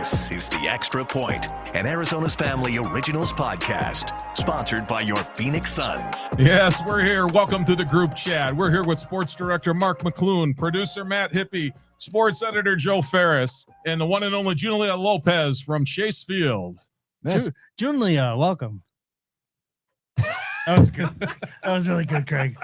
This is The Extra Point, an Arizona's Family Originals podcast, sponsored by your Phoenix Suns. Yes, we're here. Welcome to the group chat. We're here with sports director Mark McCune, producer Matt Hippe, sports editor Joe Farris, and the one and only Julia Lopez from Chase Field. Julia, welcome. That was good. That was really good, Craig.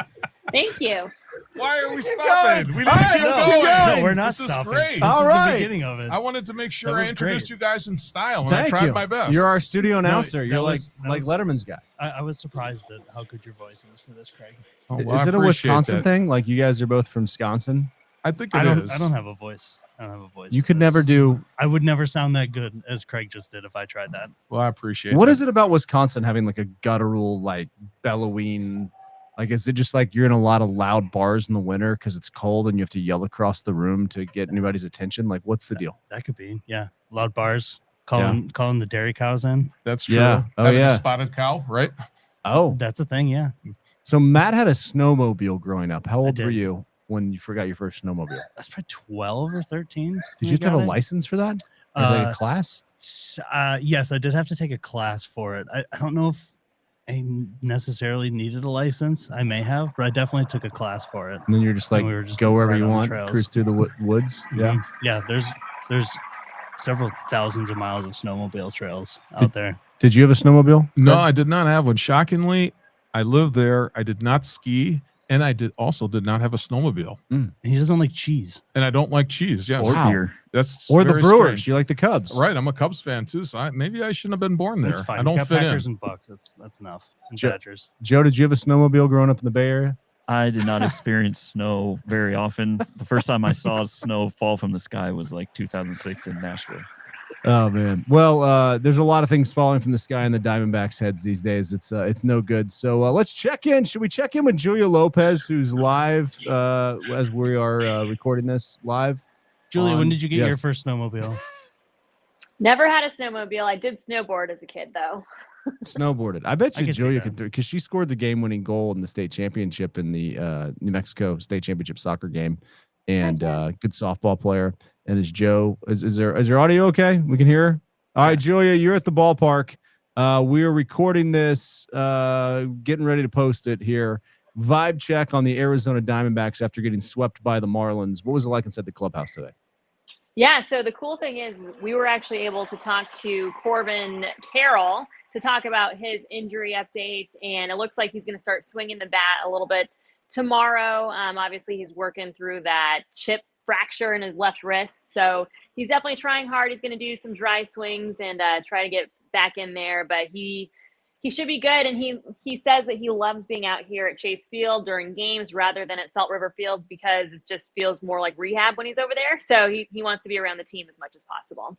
Thank you. Why are we stopping? We need to keep going. No, we're not this stopping. Is great. This All is right. the beginning of it. I wanted to make sure I introduced great. you guys in style, and Thank I tried you. my best. You're our studio announcer. You're like that was- Letterman's guy. I was surprised at how good your voice is for this, Craig. Oh, well, Is I it a appreciate Wisconsin that. thing? Like you guys are both from Wisconsin? I think I it don't. is. I don't have a voice. I don't have a voice. You for could this. never do. I would never sound that good as Craig just did if I tried that. Well, I appreciate What that. is it about Wisconsin having like a guttural, like bellowing? Like, is it just like you're in a lot of loud bars in the winter because it's cold and you have to yell across the room to get anybody's attention? Like, what's the deal? That could be. Yeah, loud bars. Calling the dairy cows in. That's true. Yeah. Oh, Having yeah. a spotted cow, right? Oh, That's a thing. Yeah. so Matt had a snowmobile growing up. How old did. were you when you forgot your first snowmobile? That's probably 12 or 13. Did when you have to have got a it. license for that? Or like a Uh, class? Yes, I did have to take a class for it. I don't know if I necessarily needed a license. I may have, but I definitely took a class for it. And then you're just like, we were just go wherever right you on the want, trails. cruise through the woods. Yeah. Mhm. Yeah. There's several thousands of miles of snowmobile trails out there. Did you have a snowmobile? No, Craig? I did not have one. Shockingly, I lived there. I did not ski, and I did not have a snowmobile. And he doesn't like cheese. And I don't like cheese. Yes, Or Wow. beer. that's Or the very Brewers. strange. You like the Cubs. Right, I'm a Cubs fan too, so maybe I shouldn't have been born there. That's fine. I don't you got fit Packers in. and Bucks. That's enough. And Joe- Badgers. Joe, did you have a snowmobile growing up in the Bay Area? I did not experience snow very often. The first time I saw snow fall from the sky was like 2006 in Nashville. Oh man. Well, there's a lot of things falling from the sky in the Diamondbacks' heads these days. It's no good. So let's check in. Should we check in with Julia Lopez, who's live as we are recording this live? Julia, when on- did you get your yes. first snowmobile? Never had a snowmobile. I did snowboard as a kid, though. Snowboarded. I bet I you could see Julia that. could do because she scored the game-winning goal in the state championship in the New Mexico state championship soccer game, and good softball player. And is Joe? Is there audio okay? We can hear her? All right, Julia, you're at the ballpark. We are recording this, getting ready to post it here. Vibe check on the Arizona Diamondbacks after getting swept by the Marlins. What was it like inside the clubhouse today? Yeah, so the cool thing is we were actually able to talk to Corbin Carroll to talk about his injury updates, and it looks like he's going to start swinging the bat a little bit tomorrow. Obviously, he's working through that chip fracture in his left wrist, so he's definitely trying hard. He's going to do some dry swings and try to get back in there, but he should be good. And he says that he loves being out here at Chase Field during games rather than at Salt River Field because it just feels more like rehab when he's over there. So he wants to be around the team as much as possible.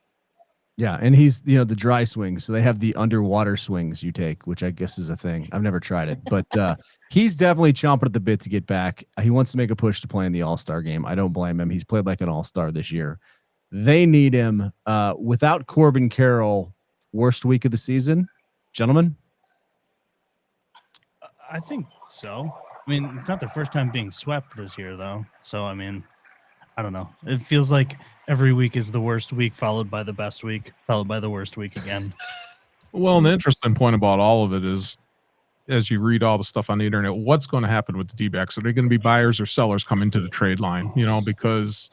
Yeah, and he's the dry swings. So they have the underwater swings you take, which I guess is a thing. I've never tried it, but he's definitely chomping at the bit to get back. He wants to make a push to play in the All-Star game. I don't blame him. He's played like an All-Star this year. They need him. Without Corbin Carroll, worst week of the season, gentlemen. I think so. I mean, it's not their first time being swept this year, though. So, I mean, I don't know. It feels like every week is the worst week, followed by the best week, followed by the worst week again. Well, and the interesting point about all of it is, as you read all the stuff on the internet, what's going to happen with the D-backs? Are they going to be buyers or sellers coming to the trade line? Because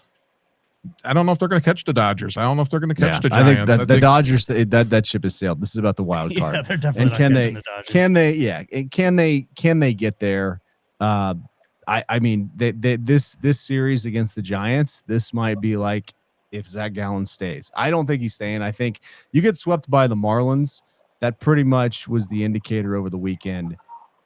I don't know if they're going to catch the Dodgers. I don't know if they're going to catch the I Giants. think the Dodgers that ship has sailed. This is about the wild card. Yeah, they're definitely And not can catching they- the Dodgers. Can they get there? I mean, this series against the Giants, this might be like if Zach Gallen stays. I don't think he's staying. I think you get swept by the Marlins. That pretty much was the indicator over the weekend.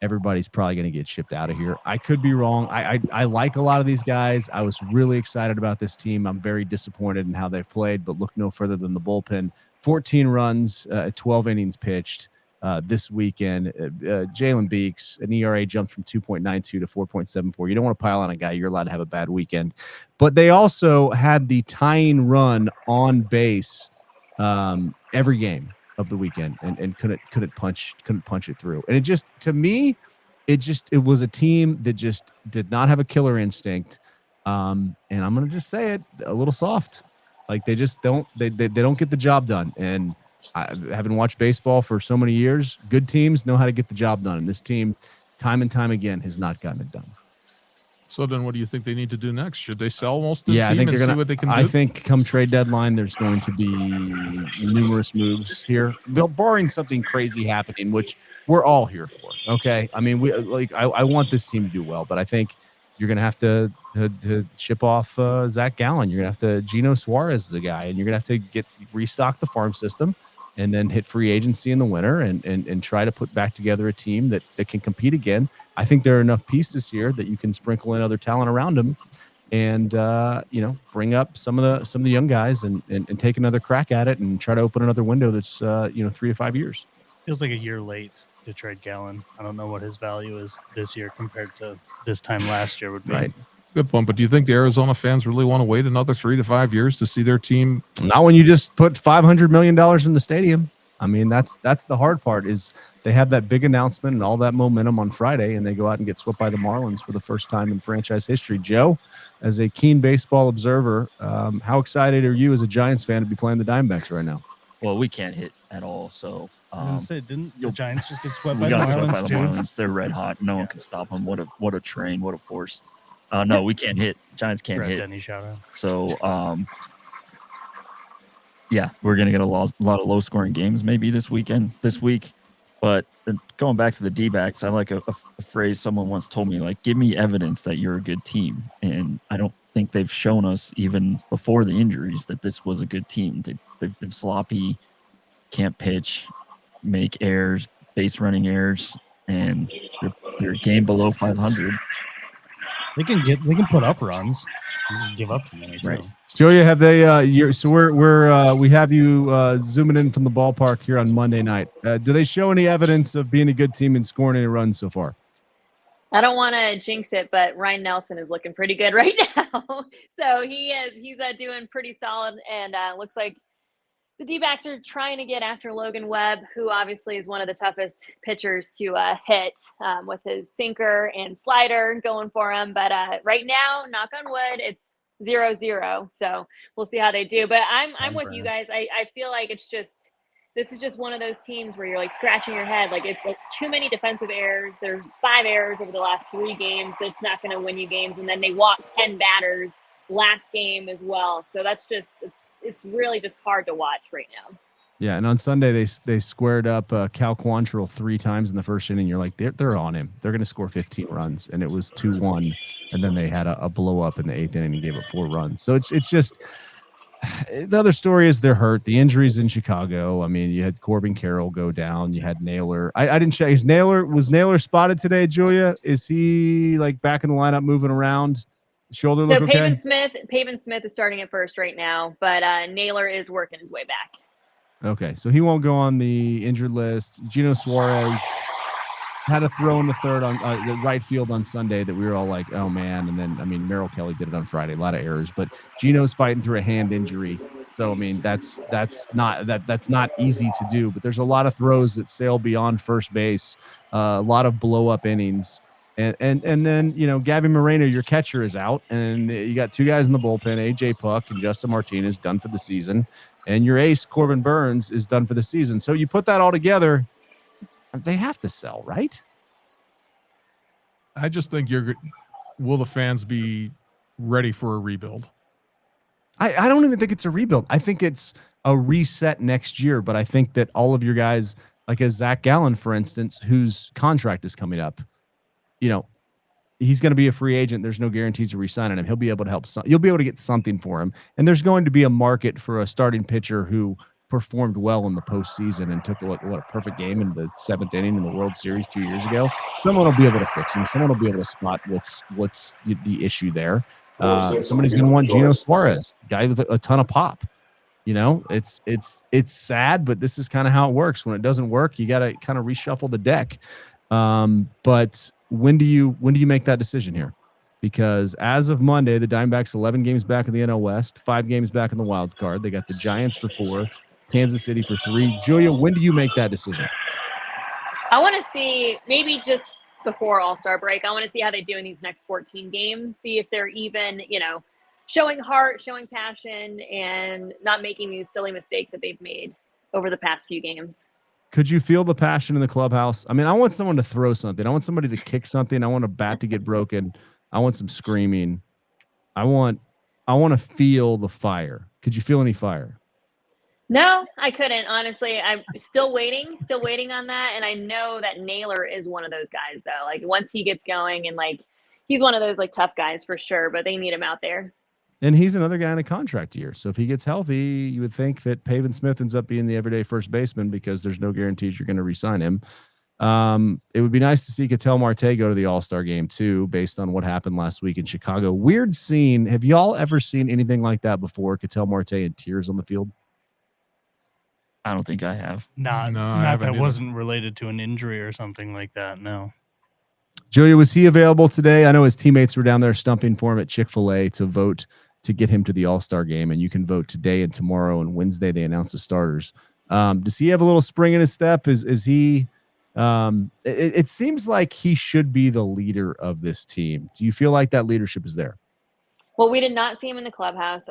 Everybody's probably going to get shipped out of here. I could be wrong. I like a lot of these guys. I was really excited about this team. I'm very disappointed in how they've played, but look no further than the bullpen. 14 runs, 12 innings pitched. This weekend, Jalen Beeks, an ERA jumped from 2.92 to 4.74. You don't want to pile on a guy. You're allowed to have a bad weekend. But they also had the tying run on base every game of the weekend and couldn't punch it through. And it just, to me, it was a team that just did not have a killer instinct. And I'm going to just say it, a little soft. Like they just don't they don't get the job done. And having watched baseball for so many years, good teams know how to get the job done. And this team, time and time again, has not gotten it done. So then what do you think they need to do next? Should they sell most of the Yeah, I team think and they're see gonna. what they can do? I think come trade deadline, there's going to be numerous moves here, barring something crazy happening, which we're all here for. Okay, I mean, we like. I want this team to do well, but I think you're gonna have to ship off Zach Gallen. You're gonna have to Gino Suarez is the guy, and you're gonna have to restock the farm system, and then hit free agency in the winter, and try to put back together a team that can compete again. I think there are enough pieces here that you can sprinkle in other talent around them, and bring up some of the young guys and take another crack at it and try to open another window that's 3 to 5 years. Feels like a year late to trade Gallen. I don't know what his value is this year compared to this time last year would be. Right. Good point. But do you think the Arizona fans really want to wait another 3 to 5 years to see their team? Not when you just put $500 million in the stadium. I mean, that's the hard part is they have that big announcement and all that momentum on Friday, and they go out and get swept by the Marlins for the first time in franchise history. Joe, as a keen baseball observer, how excited are you as a Giants fan to be playing the Diamondbacks right now? Well, we can't hit at all, so I was gonna say, didn't the Giants just get swept we by the got swept Marlins by the too? Marlins. They're red hot. No one can stop them. What a train. What a force. No, we can't hit. Giants can't hit. Denny shout out. So, yeah, we're gonna get a lot of low scoring games maybe this week. But going back to the D-backs, I like a phrase someone once told me, like, give me evidence that you're a good team. And I don't think they've shown us, even before the injuries, that this was a good team. They've been sloppy, can't pitch, make errors, base running errors, and they're a game below 500. They can put up runs. You just give up too many too. Right. Julia, have they? So we have you zooming in from the ballpark here on Monday night. Do they show any evidence of being a good team and scoring any runs so far? I don't want to jinx it, but Ryan Nelson is looking pretty good right now. So he's doing pretty solid, and looks like the D-backs are trying to get after Logan Webb, who obviously is one of the toughest pitchers to hit with his sinker and slider going for him. But right now, knock on wood, it's 0-0. So we'll see how they do. But I'm with you guys. I feel like this is just one of those teams where you're like scratching your head. Like it's too many defensive errors. There's 5 errors over the last 3 games. That's not going to win you games. And then they walked 10 batters last game as well. So that's just it's really just hard to watch right now. Yeah, and on Sunday they squared up Cal Quantrill 3 times in the first inning. You're like, they're on him. They're going to score 15 runs, and it was 2-1. And then they had a blow up in the 8th inning and gave up 4 runs. So it's just the other story is they're hurt. The injuries in Chicago. I mean, you had Corbin Carroll go down. You had Naylor. I didn't check. Was Naylor spotted today, Julia? Is he like back in the lineup, moving around? Shoulder look okay? Pavin Smith is starting at first right now, but Naylor is working his way back. Okay, so he won't go on the injured list. Gino Suarez had a throw in the third on the right field on Sunday that we were all like, oh man. And then, I mean, Merrill Kelly did it on Friday, a lot of errors, but Gino's fighting through a hand injury. So, I mean, that's not easy to do, but there's a lot of throws that sail beyond first base, a lot of blow up innings. And then, Gabby Moreno, your catcher, is out, and you got 2 guys in the bullpen, AJ Puck and Justin Martinez, done for the season. And your ace, Corbin Burns, is done for the season. So you put that all together, they have to sell, right? I just think will the fans be ready for a rebuild? I don't even think it's a rebuild. I think it's a reset next year, but I think that all of your guys, like a Zach Gallen, for instance, whose contract is coming up, he's going to be a free agent. There's no guarantees of re-signing him. He'll be able to help. You'll be able to get something for him. And there's going to be a market for a starting pitcher who performed well in the postseason and took a perfect game in the 7th inning in the World Series 2 years ago. Someone will be able to fix him. Someone will be able to spot what's the issue there. Somebody's going to want Gino Suarez, guy with a ton of pop. It's sad, but this is kind of how it works. When it doesn't work, you got to kind of reshuffle the deck. But when do you make that decision here? Because as of Monday, the Diamondbacks 11 games back in the NL West, 5 games back in the wild card. They got the Giants for 4, Kansas City for 3. Julia, when do you make that decision? I want to see, maybe just before All-Star break, I want to see how they do in these next 14 games, see if they're even, showing heart, showing passion, and not making these silly mistakes that they've made over the past few games. Could you feel the passion in the clubhouse? I mean, I want someone to throw something. I want somebody to kick something. I want a bat to get broken. I want some screaming. I want to feel the fire. Could you feel any fire? No, I couldn't. Honestly, I'm still waiting on that. And I know that Naylor is one of those guys, though. Like, once he gets going, and like, he's one of those like tough guys for sure, but they need him out there. And he's another guy in a contract year. So if he gets healthy, you would think that Pavin Smith ends up being the everyday first baseman, because there's no guarantees you're going to re-sign him. It would be nice to see Ketel Marte go to the All-Star game too, based on what happened last week in Chicago. Weird scene. Have y'all ever seen anything like that before? Ketel Marte in tears on the field? I don't think I have. Not I that either. wasn't related to an injury or something like that. No. Julia, was he available today? I know his teammates were down there stumping for him at Chick-fil-A to vote to get him to the All-Star game, and you can vote today and tomorrow, and Wednesday they announce the starters. Does he have a little spring in his step? Is he it seems like he should be the leader of this team. Do you feel like that leadership is there? Well, we did not see him in the clubhouse.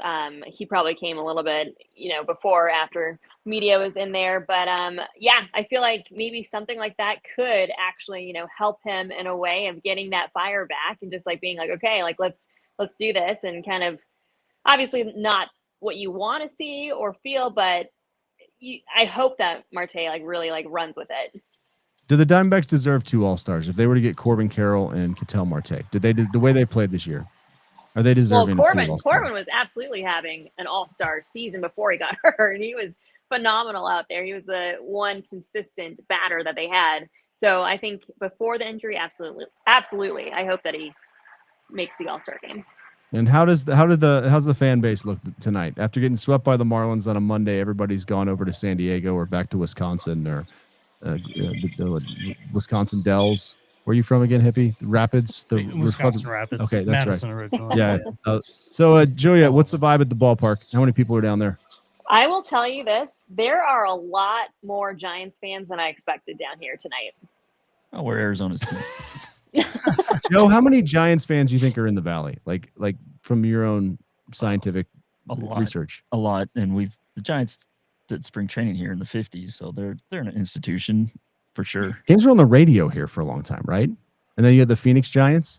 He probably came a little bit, before or after media was in there. But yeah, I feel like maybe something like that could actually, help him in a way of getting that fire back, and just like being like, okay, like let's do this, and kind of, obviously not what you want to see or feel, but I hope that Marte like really like runs with it. Do the Diamondbacks deserve 2 All-Stars if they were to get Corbin Carroll and Ketel Marte? Did they the way they played this year? Are they deserving? Well, of 2 All-Stars? Corbin was absolutely having an all-star season before he got hurt. He was phenomenal out there. He was the one consistent batter that they had. So I think before the injury, absolutely. I hope that he makes the All-Star game. And how's the fan base look tonight? After getting swept by the Marlins on a Monday, everybody's gone over to San Diego or back to Wisconsin, or the Wisconsin Dells. Where are you from again, Hippe? The Rapids? The Wisconsin Rapids. Okay, that's Madison right. Originally. Yeah. So, Julia, what's the vibe at the ballpark? How many people are down there? I will tell you this. There are a lot more Giants fans than I expected down here tonight. Oh, we're Arizona's team. Joe, how many Giants fans do you think are in the Valley? Like from your own scientific research? A lot. And the Giants did spring training here in the 50s, so they're an institution for sure. Games were on the radio here for a long time, right? And then you had the Phoenix Giants.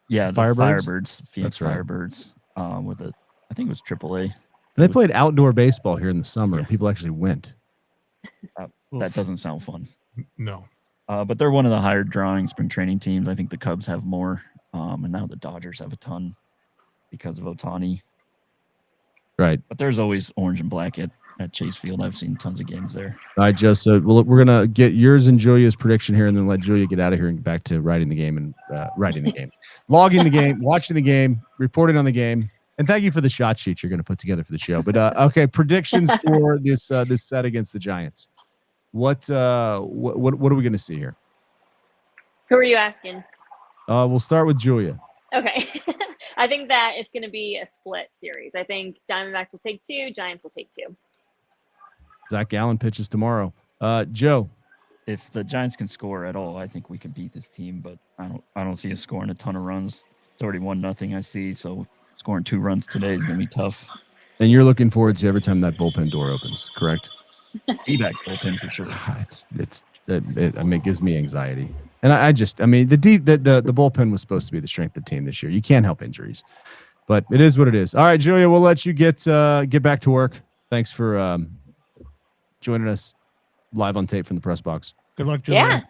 Yeah, the Firebirds, Phoenix That's right. Firebirds, I think it was AAA. And they played outdoor baseball here in the summer. Yeah. And people actually went. That doesn't sound fun. No. But they're one of the higher drawing spring training teams. I think the Cubs have more, and now the Dodgers have a ton because of Ohtani. Right. But there's always orange and black at Chase Field. I've seen tons of games there. All right, Joe. So we're going to get yours and Julia's prediction here, and then let Julia get out of here and get back to writing the game and writing the game, logging the game, watching the game, reporting on the game. And thank you for the shot sheet you're going to put together for the show. But okay, predictions for this set against the Giants. What are we going to see here? Who are you asking? We'll start with Julia. Okay. I think that it's going to be a split series. I think Diamondbacks will take 2, Giants will take 2. Zach Gallen pitches tomorrow. Joe, if the Giants can score at all, I think we can beat this team. But I don't see us scoring a ton of runs. It's already 1-0. I see. So scoring 2 runs today is going to be tough. And you're looking forward to every time that bullpen door opens, correct? D-backs bullpen for sure. It gives me anxiety. And the bullpen was supposed to be the strength of the team this year. You can't help injuries, but it is what it is. All right, Julia, we'll let you get back to work. Thanks for joining us live on tape from the press box. Good luck, Julia. Yeah.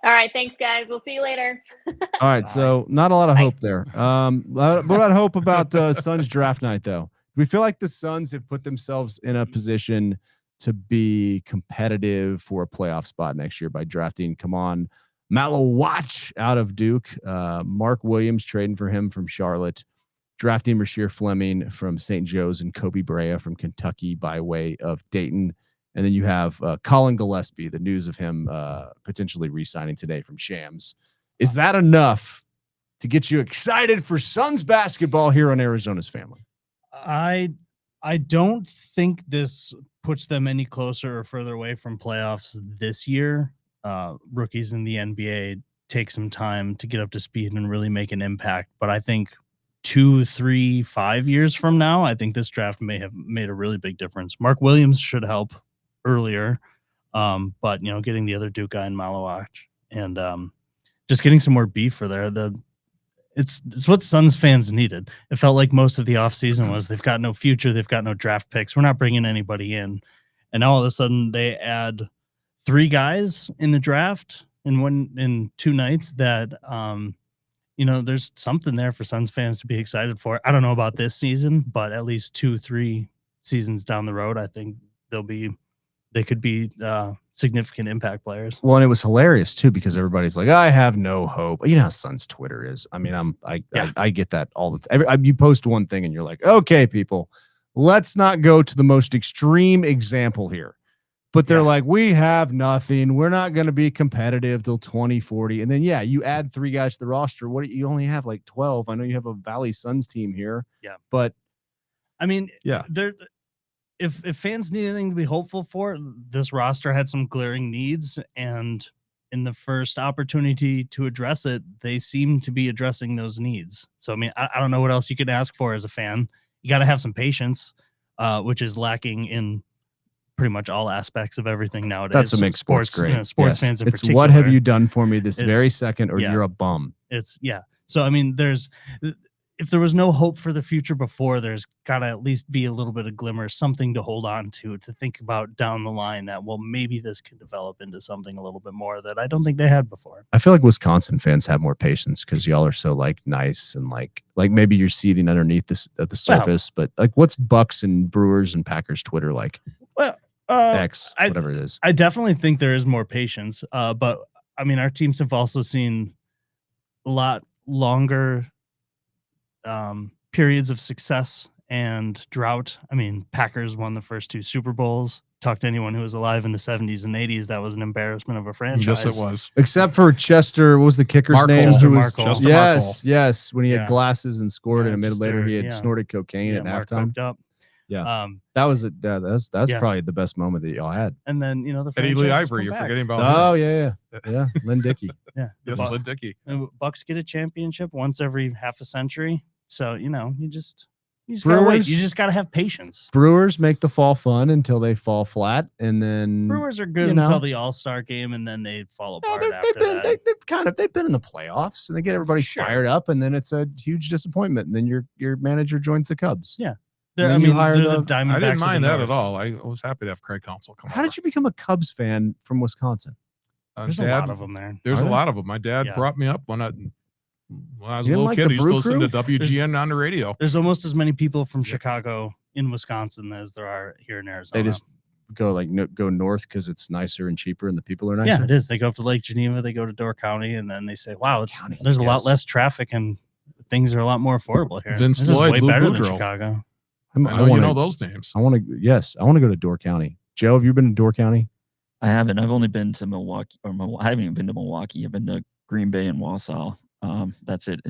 All right. Thanks, guys. We'll see you later. All right. So not a lot of hope there. What about hope about Suns draft night, though? Do we feel like the Suns have put themselves in a position to be competitive for a playoff spot next year by drafting, Matt Watch out of Duke, Mark Williams trading for him from Charlotte, drafting Rasheer Fleming from St. Joe's, and Kobe Brea from Kentucky by way of Dayton. And then you have Colin Gillespie, the news of him potentially re-signing today from Shams. Is that enough to get you excited for Suns basketball here on Arizona's Family? I don't think this puts them any closer or further away from playoffs this year. Rookies in the NBA take some time to get up to speed and really make an impact. But I think 2, 3, 5 years from now, I think this draft may have made a really big difference. Mark Williams should help earlier, but getting the other Duke guy in Malawach and just getting some more beef for there. It's what Suns fans needed. It felt like most of the offseason was they've got no future, they've got no draft picks, we're not bringing anybody in, and now all of a sudden they add 3 guys in the draft in 2 nights that there's something there for Suns fans to be excited for. I don't know about this season, but at least 2-3 seasons down the road, I think they could be significant impact players. Well, and it was hilarious too because everybody's like, I have no hope. You know how Suns Twitter is. I mean, I get that all the time. You post one thing and you're like, okay, people, let's not go to the most extreme example here. But they're like, we have nothing. We're not going to be competitive till 2040. And then, you add 3 guys to the roster. You only have like 12. I know you have a Valley Suns team here. Yeah. But I mean, if fans need anything to be hopeful for, this roster had some glaring needs. And in the first opportunity to address it, they seem to be addressing those needs. So, I mean, I don't know what else you can ask for as a fan. You got to have some patience, which is lacking in pretty much all aspects of everything nowadays. That's what makes sports great. Sports fans in particular. What have you done for me this very second, or you're a bum? So I mean, if there was no hope for the future before, there's got to at least be a little bit of glimmer, something to hold on to think about down the line that, well, maybe this can develop into something a little bit more that I don't think they had before. I feel like Wisconsin fans have more patience because y'all are so like nice and like maybe you're seething underneath this at the surface, but like what's Bucks and Brewers and Packers Twitter like? Well, whatever it is. I definitely think there is more patience. But I mean, our teams have also seen a lot longer periods of success and drought. I mean, Packers won the first 2 Super Bowls. Talk to anyone who was alive in the 70s and 80s. That was an embarrassment of a franchise. Yes, it was. Except for Chester, what was the kicker's name? Chester Yes. When he had glasses and scored, and a minute later he had snorted cocaine at halftime. Up. Yeah, that's probably the best moment that y'all had. And then the Eddie Lee Ivory, you're forgetting about. Oh yeah, Lynn Dickey. Yes, Lynn Dickey. Bucks get a championship once every half a century, so you just gotta wait. You just gotta have patience. Brewers make the fall fun until they fall flat, and then Brewers are good until the All-Star game, and then they fall apart after that. They've been in the playoffs, and they get everybody fired up, and then it's a huge disappointment, and then your manager joins the Cubs. Yeah. The Diamondbacks. I didn't mind that at all. I was happy to have Craig Counsell come. How did you become a Cubs fan from Wisconsin? There's a lot of them there. There's a lot of them. My dad brought me up when I was a little kid. He used to listen to WGN on the radio. There's almost as many people from Chicago in Wisconsin as there are here in Arizona. They just go north because it's nicer and cheaper and the people are nicer. Yeah, it is. They go up to Lake Geneva, they go to Door County, and then they say, wow, there's a lot less traffic and things are a lot more affordable here. Vince this Lloyd, is way Lou better Boudreaux. than Chicago. I know you know those names. I want to go to Door County. Joe, have you been to Door County? I haven't. I've only been to Milwaukee, I haven't even been to Milwaukee. I've been to Green Bay and Wausau. That's it.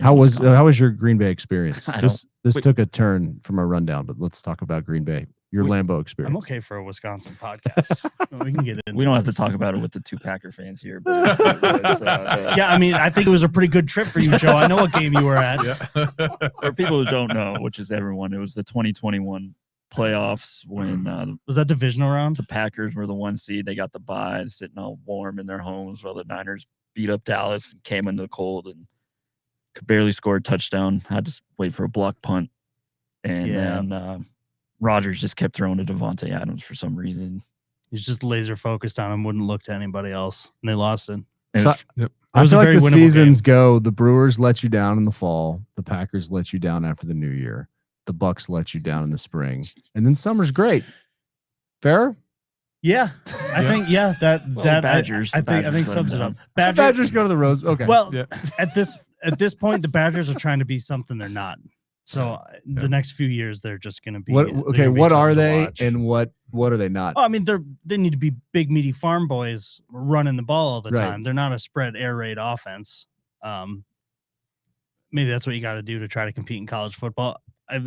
How was your Green Bay experience? This took a turn from a rundown, but let's talk about Green Bay. Your Lambeau experience. I'm okay for a Wisconsin podcast. We can get into We don't have to talk about it with the 2 Packer fans here. But yeah, I mean, I think it was a pretty good trip for you, Joe. I know what game you were at. For people who don't know, which is everyone, it was the 2021 playoffs when was that divisional round? The Packers were the 1 seed. They got the bye, sitting all warm in their homes while the Niners beat up Dallas and came into the cold and could barely score a touchdown. Had to wait for a block punt. And then Rodgers just kept throwing to Devontae Adams for some reason. He's just laser focused on him, wouldn't look to anybody else, and they lost it. I feel like the seasons go, the Brewers let you down in the fall, the Packers let you down after the new year, the Bucks let you down in the spring, and then summer's great. Fair? Yeah, I think that Badgers. I think sums it up. Badgers go to the Rose. Okay. Well, at this point, the Badgers are trying to be something they're not. So the next few years, they're just going to be what are they and what are they not? Oh, I mean, they need to be big, meaty farm boys running the ball all the time. They're not a spread air raid offense. Maybe that's what you got to do to try to compete in college football. I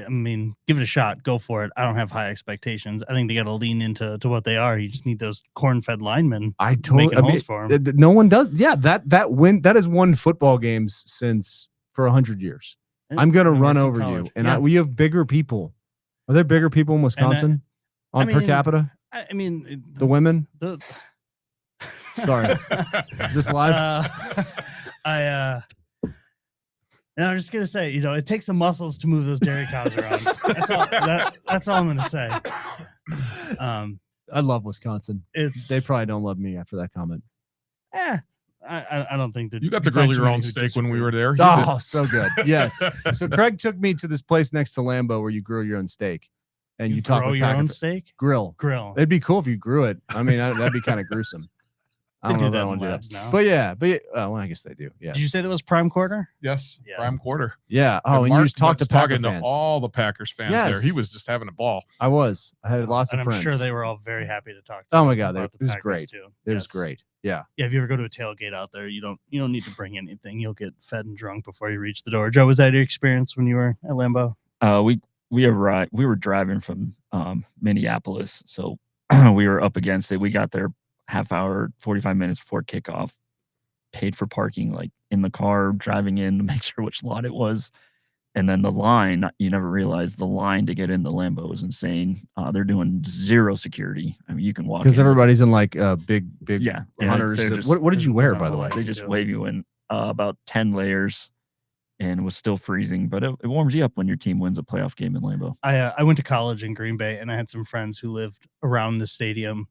mean, give it a shot. Go for it. I don't have high expectations. I think they got to lean into what they are. You just need those corn-fed linemen. Holes for them. No one does. Yeah, that has won football games since for 100 years. I'm going to run over you. And we have bigger people. Are there bigger people in Wisconsin per capita? I mean, the women? Sorry. Is this live? And I'm just going to say, it takes some muscles to move those dairy cows around. That's all I'm going to say. I love Wisconsin. They probably don't love me after that comment. I don't think that you got to grill your own steak when we were there. So good. Yes. So Craig took me to this place next to Lambeau where you grill your own steak, and you talk grow your own steak. Grill. It'd be cool if you grew it. I mean, that'd be kind of gruesome. I don't know if I want to do that now. But yeah. Well, I guess they do. Yeah. Did you say that was prime quarter? Yes. Yeah. Prime quarter. Yeah. Oh, and you just talked to Packer fans. To all the Packers fans there. He was just having a ball. I had lots of friends. I'm sure they were all very happy to talk to Oh my God. It was great. Too. It was great. Yeah. Yeah. If you ever go to a tailgate out there, you don't need to bring anything. You'll get fed and drunk before you reach the door. Joe, was that your experience when you were at Lambeau? We arrived. We were driving from Minneapolis, so we were up against it. We got there half hour, 45 minutes before kickoff, paid for parking like in the car, driving in to make sure which lot it was. And then the line, you never realize the line to get in the Lambeau is insane. They're doing zero security. I mean, you can walk because everybody's in like big hunters. Just, what did you wear, by the way? They just wave you in about 10 layers, and it was still freezing, but it warms you up when your team wins a playoff game in Lambeau. I went to college in Green Bay, and I had some friends who lived around the stadium.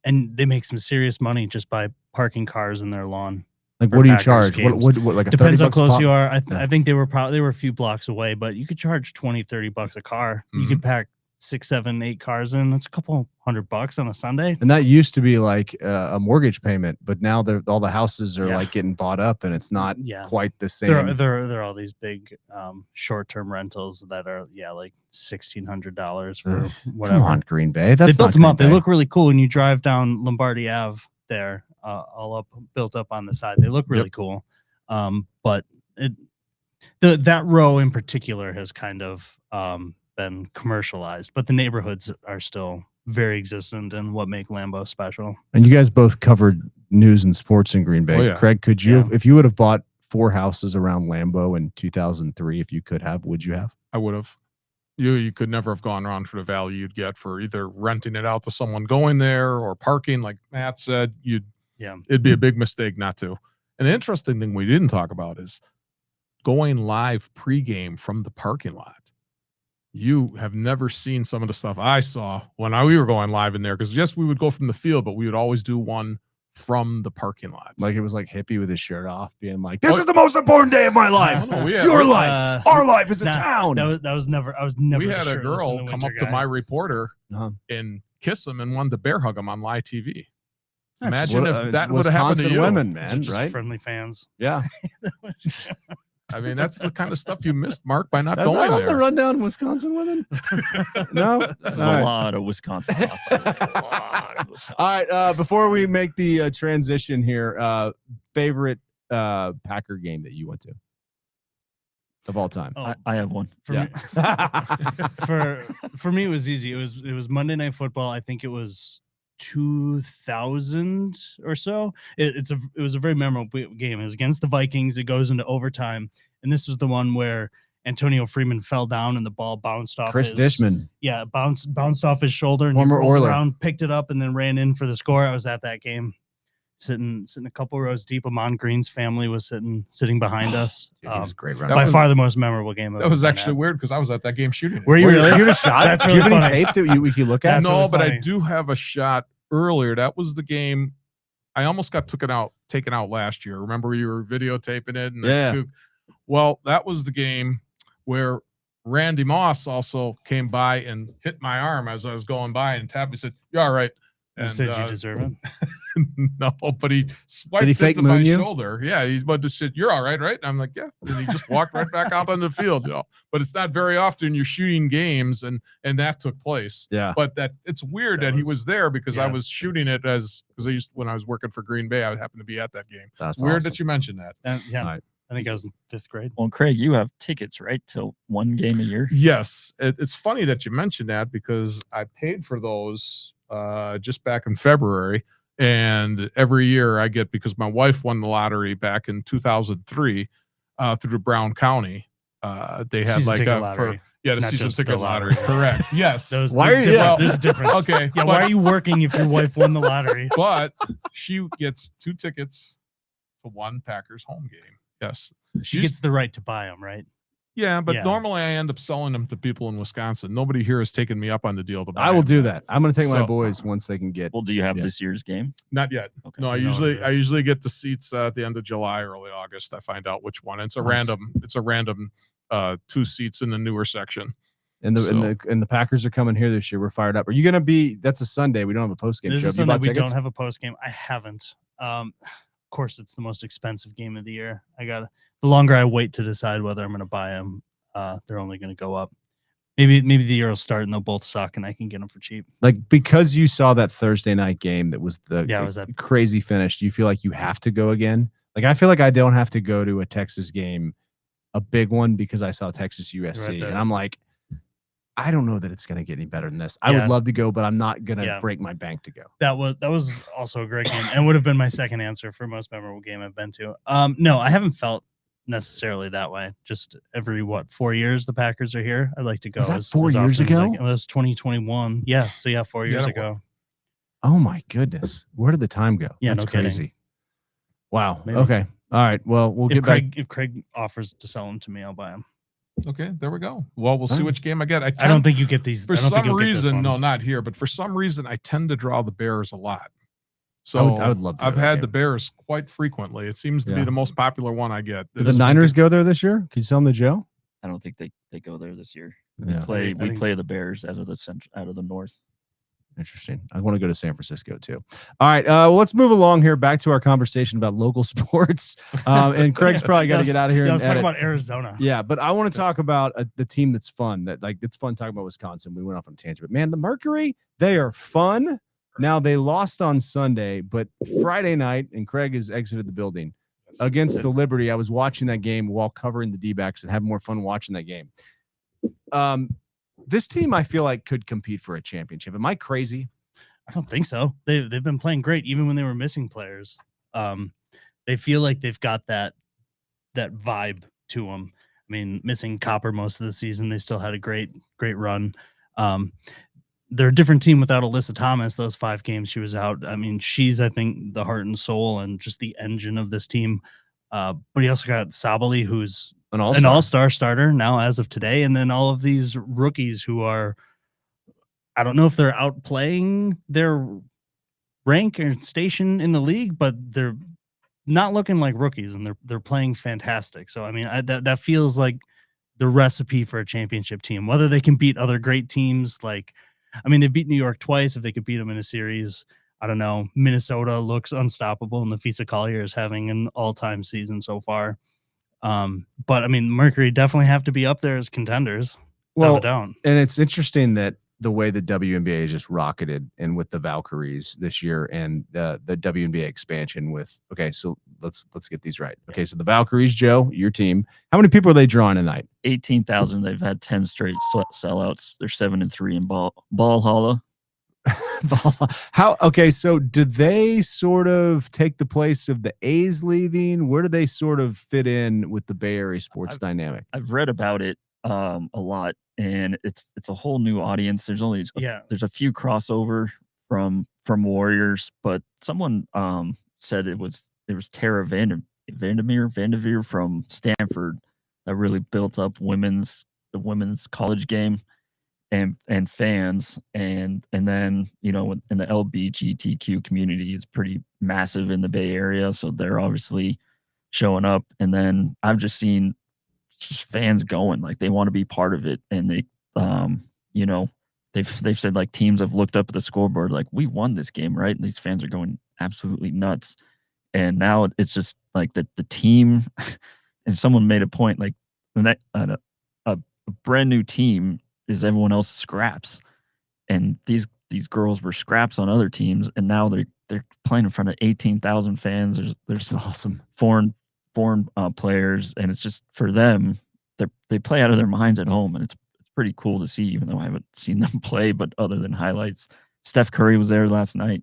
And they make some serious money just by parking cars in their lawn. Like, what do you charge? What like a depends how close spot? You are. I think they were a few blocks away, but you could charge $20-$30 a car. Mm-hmm. You could pack 6, 7, 8 cars in. That's a couple $100 on a Sunday. And that used to be like a mortgage payment, but now all the houses are like getting bought up, and it's not quite the same. There are all these big short-term rentals that are like $1,600 for whatever. Come on, Green Bay. They built them up. They look really cool when you drive down Lombardi Ave there, all built up on the side. They look really cool. But that row in particular has kind of been commercialized, but the neighborhoods are still very existent and what make Lambeau special. And you guys both covered news and sports in Green Bay. Oh, yeah. Craig, could you if you would have bought 4 houses around Lambeau in 2003, if you could have, would you have? I would have. You could never have gone around for the value you'd get for either renting it out to someone going there or parking, like Matt said. It'd be a big mistake not to. An interesting thing we didn't talk about is going live pregame from the parking lot. You have never seen some of the stuff I saw when we were going live in there. Because yes, we would go from the field, but we would always do one from the parking lot. Like it was like Hippe with his shirt off, being like, "This is the most important day of my life. Your life, our life is a town." That was never. I was never. We had a girl come up to my reporter and kiss him and wanted to bear hug him on live TV. Imagine if that would have happened to you. Women, man, right? Friendly fans. Yeah. I mean, that's the kind of stuff you missed, Mark, by not going there. The rundown, Wisconsin women? No? There's a lot of Wisconsin talk. All right, before we make the transition here, favorite Packer game that you went to of all time? I have one. For me, it was easy. It was Monday Night Football. I think it was 2000 or so. It was a very memorable game. It was against the Vikings. It goes into overtime, and this was the one where Antonio Freeman fell down and the ball bounced off. Chris Dishman. Yeah, bounced off his shoulder and former he rolled Oiler. around, picked it up, and then ran in for the score. I was at that game, sitting a couple rows deep. Amon Green's family was sitting behind us. Dude, he was great. By far the most memorable game. That was actually weird because I was at that game shooting. Were you really? You have a shot? That's Do you have really any tape that we can look at? No, really but funny. I do have a shot earlier. That was the game. I almost got taken out last year. Remember you were videotaping it? And well, that was the game where Randy Moss also came by and hit my arm as I was going by and tapped me, said, "You're all right." And you said you deserve it. No, but he swiped into my shoulder. Yeah, he's about to say, "You're all right, right?" And I'm like, "Yeah." And he just walked right back out on the field, But it's not very often you're shooting games, and that took place. Yeah. But it's weird that he was there because I was shooting it when I was working for Green Bay, I happened to be at that game. That's weird awesome. that you mentioned that. Right. I think I was in 5th grade. Well, Craig, you have tickets, right, to one game a year? Yes. It's funny that you mentioned that because I paid for those just back in February. And every year I get, because my wife won the lottery back in 2003, through the Brown County. They had Season like ticket the lottery. Not season just ticket the lottery. Correct. Yes. Why are you? There's a difference. Okay. Yeah. Why are you working if your wife won the lottery? But she gets 2 tickets to one Packers home game. Yes. She gets the right to buy them, right? Yeah, but Yeah. normally I end up selling them to people in Wisconsin. Nobody here has taken me up on the deal to buy I will them do yet. that. I'm going to take my So- boys once they can get. Well, do you have Yeah. this year's game? Not yet. Okay. No, I You know what it usually is. get the seats at the end of July, early August. I find out which one. It's a Nice. random 2 seats in the newer section. And So- the Packers are coming here this year. We're fired up. Are you going to be? That's a Sunday. We don't have a post game This show. is Have you Sunday. bought We tickets? don't have a post game. I haven't. Of course, it's the most expensive game of the year. The longer I wait to decide whether I'm going to buy them, they're only going to go up. Maybe the year will start and they'll both suck and I can get them for cheap. Like, because you saw that Thursday night game that was the Yeah, it was that- crazy finish. Do you feel like you have to go again? Like, I feel like I don't have to go to a Texas game, a big one, because I saw Texas USC, Right there. and I'm like, I don't know that it's going to get any better than this. I Yeah. would love to go, but I'm not going to Yeah. break my bank to go. That was also a great game and would have been my second answer for most memorable game I've been to. No, I haven't felt necessarily that way. Just every 4 years the Packers are here, I'd like to go. Was that as 4 years often as I ago? can. It was 2021. Yeah, so yeah, 4 years Yeah, ago. Oh my goodness, where did the time go? Yeah, That's no kidding. crazy. Wow. Maybe. Okay. All right. Well, we'll get back. If Craig offers to sell them to me, I'll buy them. Okay, there we go. Well, we'll see Alright. which game I get. I don't think you get these. For I don't think some you'll get this reason, one. no, not here, but for some reason, I tend to draw the Bears a lot. So I would love to go I've to that had game. the Bears quite frequently. It seems to be Yeah. the most popular one I get. Did the Niners go there this year? Can you sell them to Joe? I don't think they go there this year. Yeah. We I think- play the Bears out of the north. Interesting. I want to go to San Francisco too. All right. Well, let's move along here back to our conversation about local sports. And Craig's probably got to get out of here. Yeah, I was and talking edit. about Arizona. Yeah, but I want to talk about the team that's fun. That like it's fun talking about Wisconsin. We went off on a tangent, but man, the Mercury, they are fun. Now they lost on Sunday, but Friday night, and Craig has exited the building against the Liberty. I was watching that game while covering the D-backs and having more fun watching that game. This team, I feel like, could compete for a championship. Am I crazy? I don't think so. They've been playing great even when they were missing players. They feel like they've got that vibe to them. I mean, missing Copper most of the season, they still had a great run. They're a different team without Alyssa Thomas. Those 5 games she was out. I mean, she's, I think, the heart and soul and just the engine of this team. But you also got Sabali, who's An an all-star starter now as of today, and then all of these rookies who are, I don't know if they're outplaying their rank or station in the league, but they're not looking like rookies, and they're playing fantastic. So I mean, that feels like the recipe for a championship team. Whether they can beat other great teams, like, I mean, they beat New York twice. If they could beat them in a series, I don't know. Minnesota looks unstoppable, and Lafisa Collier is having an all-time season so far. But I mean, Mercury definitely have to be up there as contenders. Well, without a doubt. and it's interesting that the way the WNBA just rocketed and with the Valkyries this year and the WNBA expansion with, okay, so let's get these right. Okay, so the Valkyries, Joe, your team, how many people are they drawing tonight? 18,000. They've had 10 straight sellouts. They're 7-3 in ball holla. How, okay, so do they sort of take the place of the A's leaving? Where do they sort of fit in with the Bay Area sports dynamic? I've read about it a lot, and it's a whole new audience. There's only there's a few crossover from Warriors, but someone said it was Tara Vanderveer from Stanford that really built up the women's college game and fans, and then, you know, in the LGBTQ community, it's pretty massive in the Bay Area, so they're obviously showing up. And then I've just seen just fans going, like, they want to be part of it, and they you know, they've said, like, teams have looked up at the scoreboard like, we won this game, right? And these fans are going absolutely nuts. And now it's just like the team and someone made a point, like, a brand new team is everyone else scraps, and these girls were scraps on other teams, and now they're playing in front of 18,000 fans. There's That's awesome. foreign players, and it's just, for them, they play out of their minds at home, and it's pretty cool to see, even though I haven't seen them play, but other than highlights. Steph Curry was there last night,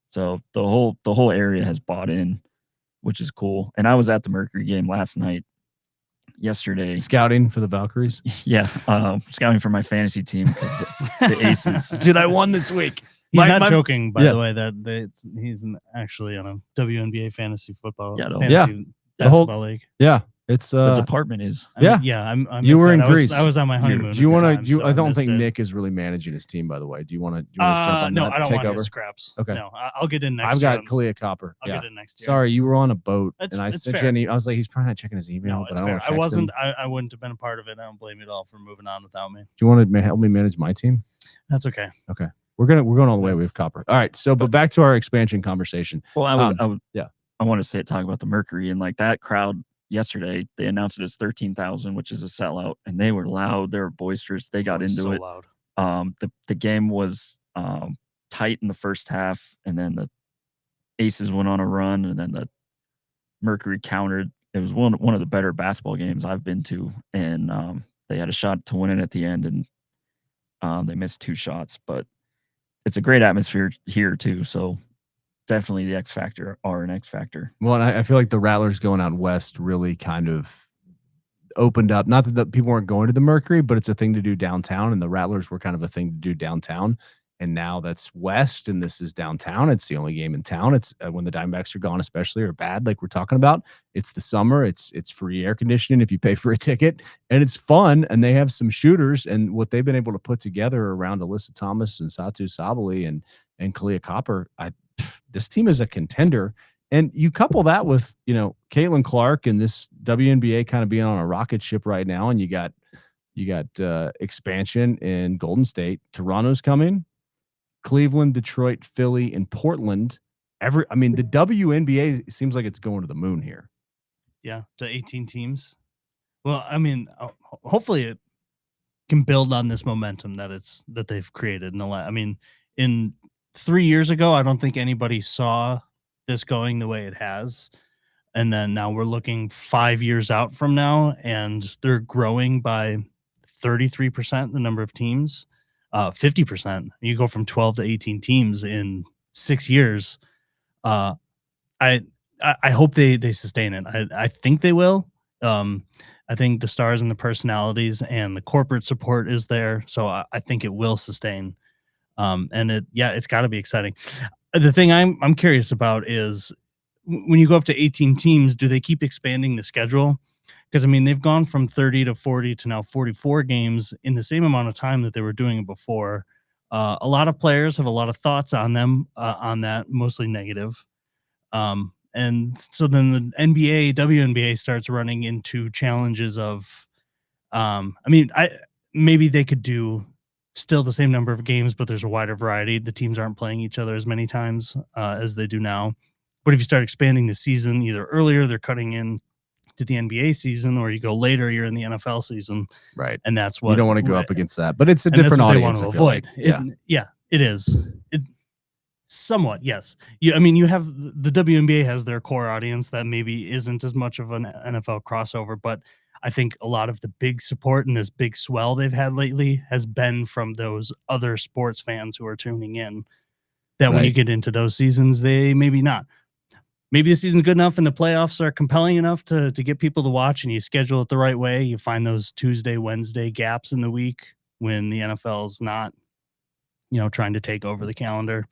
so the whole area has bought in, which is cool. And I was at the Mercury game last night, yesterday. Scouting for the Valkyries. Yeah, scouting for my fantasy team because the Aces. Dude, I won this week. He's My- not joking, by yeah. the way, that he's actually on a WNBA fantasy football, Yeah, fantasy the whole- basketball league. Yeah, it's The department is. I mean, yeah. yeah. I You missed were that. in I was, Greece. I was on my honeymoon. Do you want want to? I don't think it. Nick is really managing his team. By the way, do you want to? Jump on No, that? I don't Take want over? his scraps. Okay. No, I'll get in next I've year. got Kalia Copper. I'll Yeah. get in next year. Sorry, you were on a boat, It's and I sent fair. you. I was like, he's probably not checking his email, No, but it's I don't fair. want to I text wasn't. him. I wouldn't have been a part of it. I don't blame you at all for moving on without me. Do you want to help me manage my team? That's okay. Okay. We're going all the way with Copper. All right. So, but back to our expansion conversation. Well, I want to talk about the Mercury and like that crowd yesterday. They announced it as 13,000, which is a sellout, and they were loud. They were boisterous. They got into it. Loud. The game was tight in the first half, and then the Aces went on a run, and then the Mercury countered. It was one of the better basketball games I've been to, and they had a shot to win it at the end, and they missed 2 shots, but it's a great atmosphere here too. So definitely the X Factor are an X Factor. Well, and I feel like the Rattlers going out west really kind of opened up. Not that the people weren't going to the Mercury, but it's a thing to do downtown, and the Rattlers were kind of a thing to do downtown. And now that's west, and this is downtown. It's the only game in town. It's when the Diamondbacks are gone, especially, or bad, like we're talking about. It's the summer. It's free air conditioning if you pay for a ticket, and it's fun. And they have some shooters, and what they've been able to put together around Alyssa Thomas and Satu Sabali and Kalia Copper. This team is a contender. And you couple that with, Caitlin Clark and this WNBA kind of being on a rocket ship right now, and you got expansion in Golden State. Toronto's coming. Cleveland, Detroit, Philly, and Portland. The WNBA seems like it's going to the moon here. Yeah, to 18 teams. Well, I mean, hopefully it can build on this momentum that they've created in the last. I mean, in 3 years ago, I don't think anybody saw this going the way it has. And then now we're looking 5 years out from now, and they're growing by 33% the number of teams. 50%. You go from 12 to 18 teams in 6 years. I hope they sustain it. I think they will. I think the stars and the personalities and the corporate support is there, so I think it will sustain. And it's got to be exciting. The thing I'm curious about is when you go up to 18 teams, do they keep expanding the schedule? Because, I mean, they've gone from 30 to 40 to now 44 games in the same amount of time that they were doing it before. A lot of players have a lot of thoughts on them, on that, mostly negative. And so then the NBA, WNBA starts running into challenges of, maybe they could do still the same number of games, but there's a wider variety. The teams aren't playing each other as many times as they do now. But if you start expanding the season either earlier, they're cutting in to the NBA season, or you go later, you're in the NFL season. Right. And that's what you don't want to go up against that, but it's a different audience. They want to avoid. It is. Somewhat, yes. You have the WNBA has their core audience that maybe isn't as much of an NFL crossover, but I think a lot of the big support and this big swell they've had lately has been from those other sports fans who are tuning in. That when you get into those seasons, they maybe not. Maybe the season's good enough and the playoffs are compelling enough to get people to watch, and you schedule it the right way. You find those Tuesday, Wednesday gaps in the week when the NFL's not, trying to take over the calendar.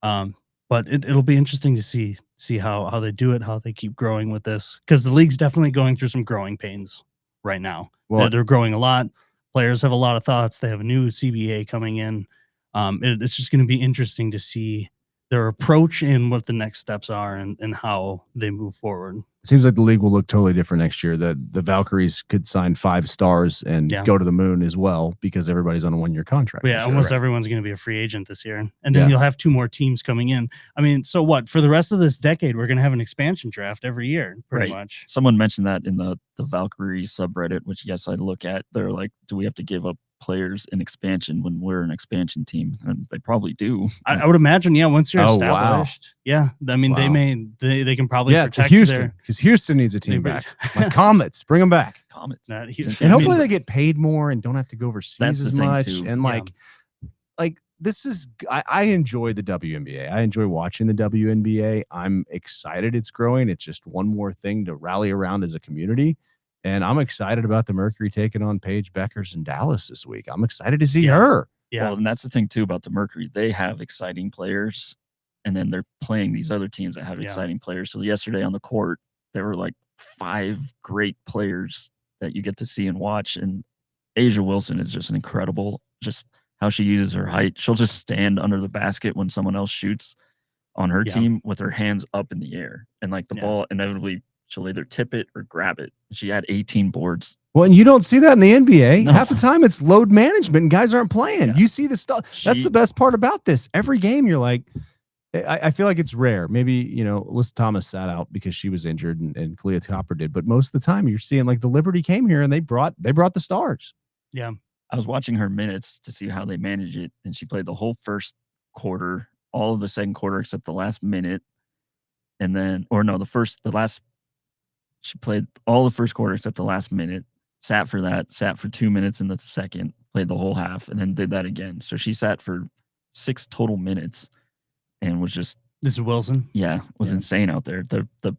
But it'll be interesting to see how they do it, how they keep growing with this, because the league's definitely going through some growing pains right now. Well, they're growing a lot. Players have a lot of thoughts. They have a new CBA coming in. It's just going to be interesting to see their approach and what the next steps are and how they move forward. It seems like the league will look totally different next year. The Valkyries could sign 5 stars and go to the moon as well, because everybody's on a 1-year contract. Yeah, almost everyone's going to be a free agent this year. And then you'll have 2 more teams coming in. I mean, so what? For the rest of this decade, we're going to have an expansion draft every year, pretty much. Someone mentioned that in the Valkyrie subreddit, which, yes, I look at. They're like, do we have to give up players in expansion when we're an expansion team? And they probably do. I would imagine, once you're established. Wow. Yeah, I mean, they can probably protect Houston, because Houston needs a team back. Like Comets, bring them back. Comets. And hopefully they get paid more and don't have to go overseas as much. And like this is, I enjoy the WNBA. I enjoy watching the WNBA. I'm excited it's growing. It's just one more thing to rally around as a community. And I'm excited about the Mercury taking on Paige Beckers in Dallas this week. I'm excited to see her. Yeah. Well, and that's the thing too about the Mercury. They have exciting players, and then they're playing these other teams that have exciting players. So yesterday on the court, there were like 5 great players that you get to see and watch. And Asia Wilson is just an incredible, just how she uses her height. She'll just stand under the basket when someone else shoots on her team with her hands up in the air. And like the ball, inevitably, she'll either tip it or grab it. She had 18 boards. Well, and you don't see that in the NBA. No. Half the time it's load management and guys aren't playing. Yeah. You see the stuff. That's the best part about this. Every game you're like, I feel like it's rare. Maybe, you know, Alyssa Thomas sat out because she was injured and Clea Topper did. But most of the time you're seeing like the Liberty came here and they brought the stars. Yeah. I was watching her minutes to see how they manage it. And she played the whole first quarter, all of the second quarter except the last minute. And then, she played all the first quarter except the last minute, sat for 2 minutes in the second, played the whole half, and then did that again. So she sat for 6 total minutes and was just. This is Wilson? Was insane out there. The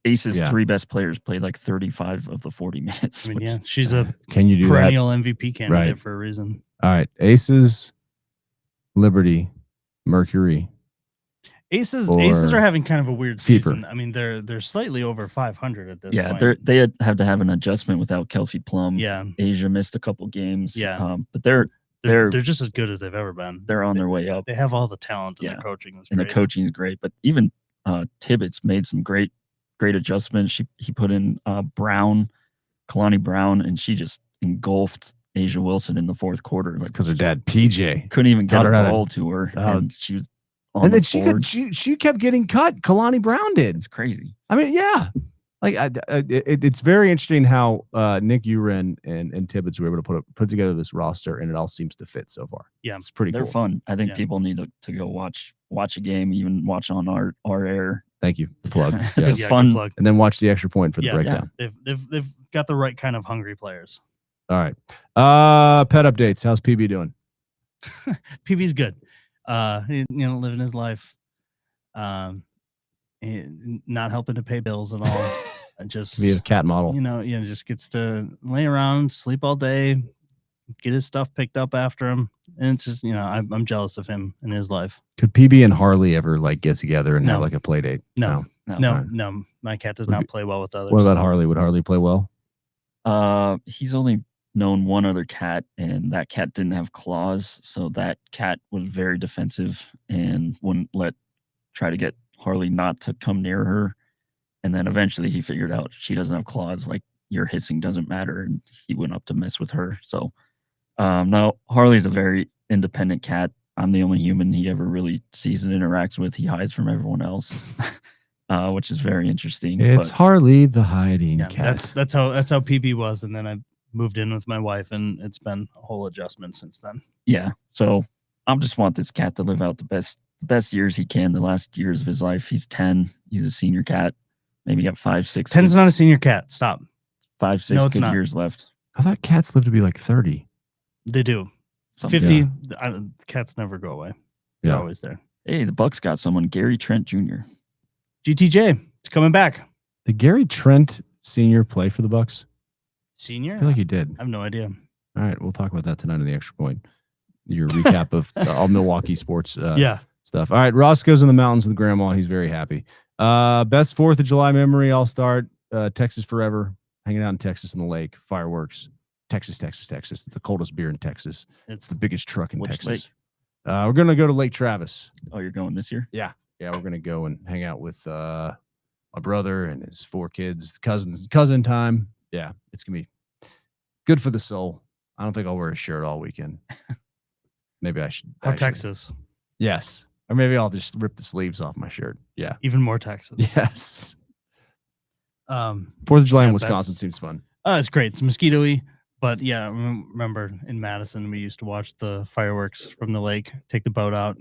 Aces' 3 best players played like 35 of the 40 minutes. I mean, she's a Can you do perennial that? MVP candidate for a reason. All right. Aces, Liberty, Mercury. Aces are having kind of a weird season. I mean, they're slightly over 500 at this point. Yeah, they have to have an adjustment without Kelsey Plum. Yeah. Asia missed a couple games. Yeah. But they're just as good as they've ever been. They're on their way up. They have all the talent and the coaching is great. And the coaching is great. But even Tibbetts made some great adjustments. He put in Kalani Brown, and she just engulfed Asia Wilson in the fourth quarter. That's because her dad PJ couldn't even get a ball to her, and she was on the board. she kept getting cut. Kalani Brown did. It's crazy. I mean, yeah. Like it's very interesting how Nick Uren and Tibbetts were able to put together this roster, and it all seems to fit so far. Yeah, it's pretty. They're cool. fun. I think people need to go watch a game, even watch on our air. Thank you. The plug. It's fun. And then watch the extra point for the breakdown. Yeah. They've got the right kind of hungry players. All right. Pet updates. How's PB doing? PB's good. Living his life. Not helping to pay bills at all. Just be a cat model. Just gets to lay around, sleep all day, get his stuff picked up after him. And it's just, I'm jealous of him and his life. Could PB and Harley ever like get together and have like a play date? No. My cat does not play well with others. What about Harley? Would Harley play well? He's only known one other cat, and that cat didn't have claws. So that cat was very defensive and wouldn't try to get Harley not to come near her. And then eventually he figured out she doesn't have claws. Like, your hissing doesn't matter. And he went up to mess with her. So no, Harley's a very independent cat. I'm the only human he ever really sees and interacts with. He hides from everyone else, which is very interesting. It's Harley the hiding cat. That's how PB was. And then I moved in with my wife, and it's been a whole adjustment since then. Yeah. So I just want this cat to live out the best years he can. The last years of his life. He's 10. He's a senior cat. Maybe got 5, 6. 10's not a senior cat. Stop. 5, 6 good years left. I thought cats live to be like 30. They do. 50. Cats never go away. They're always there. Hey, the Bucks got someone, Gary Trent Jr. GTJ. It's coming back. Did Gary Trent Sr. play for the Bucks? Senior? I feel like he did. I have no idea. All right, we'll talk about that tonight in the extra point. Your recap of all Milwaukee sports stuff. All right, Ross goes in the mountains with grandma. He's very happy. Best 4th of July memory. I'll start. Texas forever. Hanging out in Texas in the lake. Fireworks. Texas. It's the coldest beer in Texas. It's the biggest truck in Texas. Lake? We're going to go to Lake Travis. Oh, you're going this year? Yeah, we're going to go and hang out with my brother and his 4 kids. Cousin time. Yeah, it's going to be good for the soul. I don't think I'll wear a shirt all weekend. Maybe I should. Texas. Yes. Or maybe I'll just rip the sleeves off my shirt. Yeah. Even more Texas. Yes. 4th of July in Wisconsin seems fun. It's great. It's mosquito-y. But yeah, I remember in Madison, we used to watch the fireworks from the lake, take the boat out,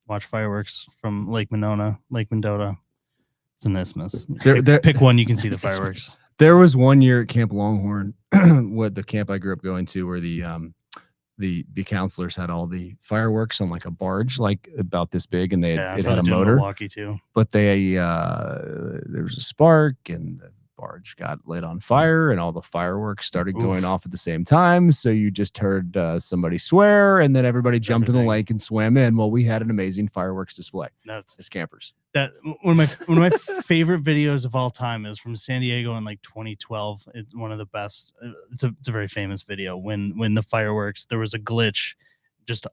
watch fireworks from Lake Mendota. It's an isthmus. Pick one, you can see the fireworks. There was one year at Camp Longhorn, what the camp I grew up going to, where the counselors had all the fireworks on like a barge, like about this big, and it had a motor. Milwaukee too. But there was a spark, and the barge got lit on fire and all the fireworks started going off at the same time. So you just heard somebody swear, and then everybody jumped in the lake and swam in. Well, we had an amazing fireworks display as campers. That one of my favorite videos of all time is from San Diego in like 2012. It's one of the best. It's a very famous video when the fireworks, there was a glitch, just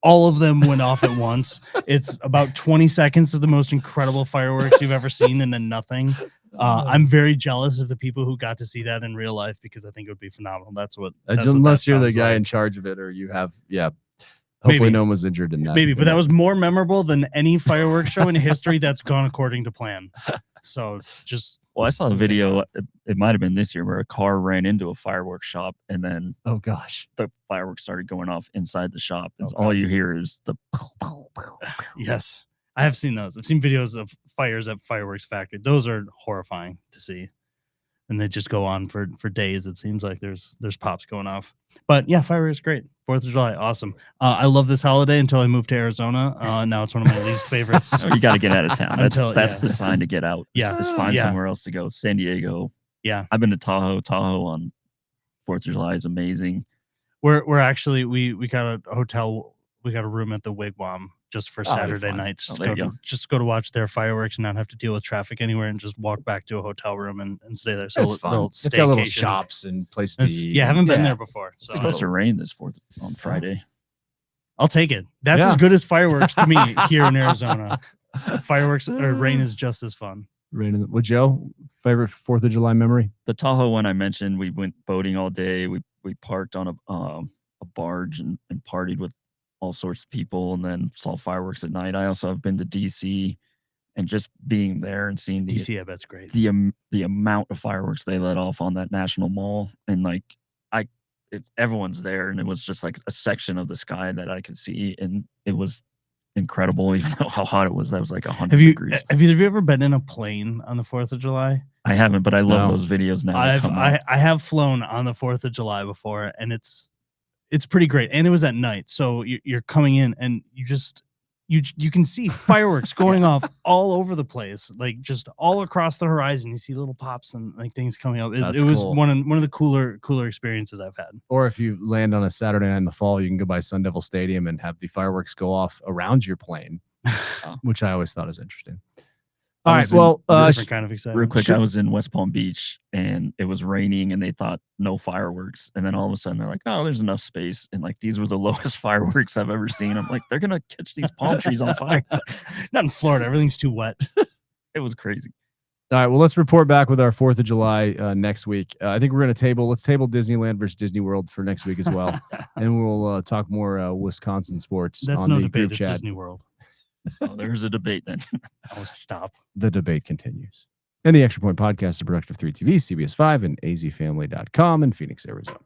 all of them went off at once. It's about 20 seconds of the most incredible fireworks you've ever seen, and then nothing. I'm very jealous of the people who got to see that in real life, because I think it would be phenomenal. That's what unless you're the guy in charge of it, or you have, hopefully no one was injured in that. Maybe, but that was more memorable than any fireworks show in history that's gone according to plan. So I saw the video. It might have been this year where a car ran into a fireworks shop, and then the fireworks started going off inside the shop. And all you hear is the. Yes, I have seen those. I've seen videos of fires at fireworks factory. Those are horrifying to see, and they just go on for days. It seems like there's pops going off. But yeah, fireworks great. 4th of July, awesome. I love this holiday until I moved to Arizona. Now it's one of my least favorites. You got to get out of town. That's the sign to get out. Yeah, just find somewhere else to go. San Diego. Yeah, I've been to Tahoe. Tahoe on 4th of July is amazing. We're actually we got a hotel. We got a room at the Wigwam just for Saturday night. Just go to watch their fireworks and not have to deal with traffic anywhere, and just walk back to a hotel room and stay there. So it's fun. They've got little shops and places to eat. Yeah, I haven't been there before. So. It's supposed to rain this 4th on Friday. I'll take it. That's as good as fireworks to me here in Arizona. Fireworks or rain is just as fun. Well, Joe, favorite 4th of July memory? The Tahoe one I mentioned. We went boating all day. We parked on a barge and partied with all sorts of people, and then saw fireworks at night. I also have been to DC, and just being there and seeing DC, I bet's great. The amount of fireworks they let off on that National Mall, and everyone's there, and it was just like a section of the sky that I could see, and it was incredible. Even though how hot it was, that was like 100 degrees. Have you ever been in a plane on the 4th of July? I haven't, but I love those videos now. I have flown on the 4th of July before, and it's pretty great. And it was at night, so you're coming in, and you can see fireworks going off all over the place, like just all across the horizon. You see little pops and like things coming up. It was cool. one of the cooler experiences I've had. Or if you land on a Saturday night in the fall, you can go by Sun Devil Stadium and have the fireworks go off around your plane, which I always thought is interesting. All right. Well, different kind of exciting. Real quick, I was in West Palm Beach, and it was raining, and they thought no fireworks. And then all of a sudden they're like, "No, there's enough space." And like, these were the lowest fireworks I've ever seen. I'm like, they're going to catch these palm trees on fire. Not in Florida. Everything's too wet. It was crazy. All right. Well, let's report back with our 4th of July next week. I think we're going to let's table Disneyland versus Disney World for next week as well. And we'll talk more Wisconsin sports. That's on no the debate. group It's chat. Disney World. Oh, there's a debate then. Oh, stop. The debate continues. And the Extra Point Podcast is a production of 3TV, CBS5, and azfamily.com in Phoenix, Arizona.